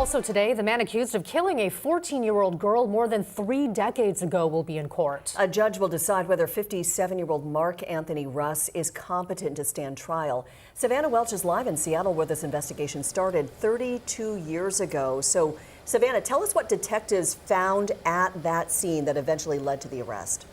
Also today, the man accused of killing a 14-year-old girl more than 3 decades ago will be in court. A judge will decide whether 57-year-old Mark Anthony Russ is competent to stand trial. Savannah Welch is live in Seattle, where this investigation started 32 years ago. So, Savannah, tell us what detectives found at that scene that eventually led to the arrest.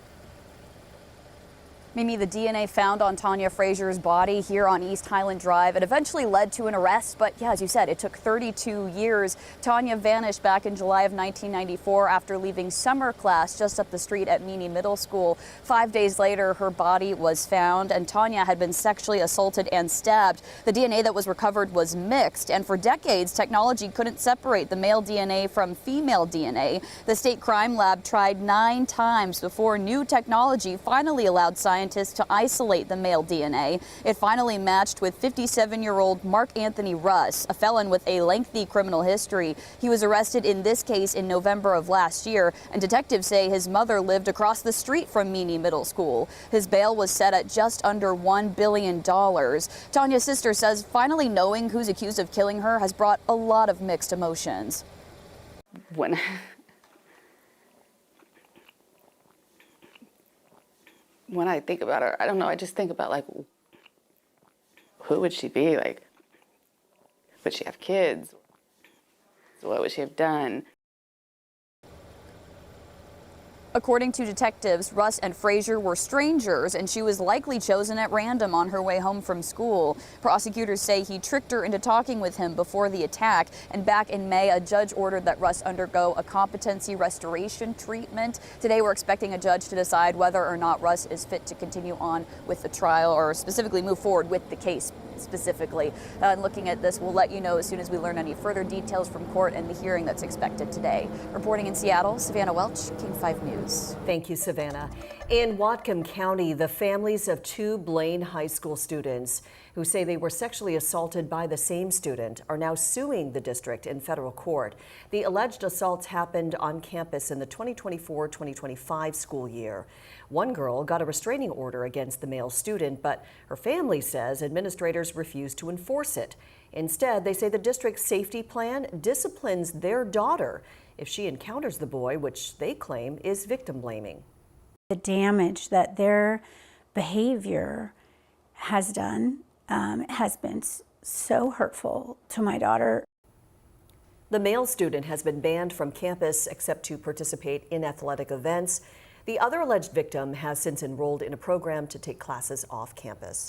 Mimi, the DNA found on Tanya Frazier's body here on East Highland Drive, it eventually led to an arrest, but yeah, as you said, it took 32 years. Tanya vanished back in July of 1994 after leaving summer class just up the street at Meany Middle School. 5 days later, her body was found, and Tanya had been sexually assaulted and stabbed. The DNA that was recovered was mixed, and for decades, technology couldn't separate the male DNA from female DNA. The state crime lab tried 9 times before new technology finally allowed scientists to isolate the male DNA. It finally matched with 57-year-old Mark Anthony Russ, a felon with a lengthy criminal history. He was arrested in this case in November of last year, and detectives say his mother lived across the street from Meany Middle School. His bail was set at just under $1 billion. Tanya's sister says finally knowing who's accused of killing her has brought a lot of mixed emotions. When I think about her, I don't know, I just think about, like, who would she be? Like, would she have kids? What would she have done? According to detectives, Russ and Frazier were strangers, and she was likely chosen at random on her way home from school. Prosecutors say he tricked her into talking with him before the attack, and back in May, a judge ordered that Russ undergo a competency restoration treatment. Today, we're expecting a judge to decide whether or not Russ is fit to continue on with the trial, or specifically move forward with the case specifically. And looking at this, we'll let you know as soon as we learn any further details from court and the hearing that's expected today. Reporting in Seattle, Savannah Welch, King 5 News. Thank you, Savannah. In Whatcom County, the families of 2 Blaine High School students who say they were sexually assaulted by the same student are now suing the district in federal court. The alleged assaults happened on campus in the 2024-2025 school year. One girl got a restraining order against the male student, but her family says administrators refused to enforce it. Instead, they say the district's safety plan disciplines their daughter if she encounters the boy, which they claim is victim blaming. The damage that their behavior has done has been so hurtful to my daughter. The male student has been banned from campus except to participate in athletic events. The other alleged victim has since enrolled in a program to take classes off campus.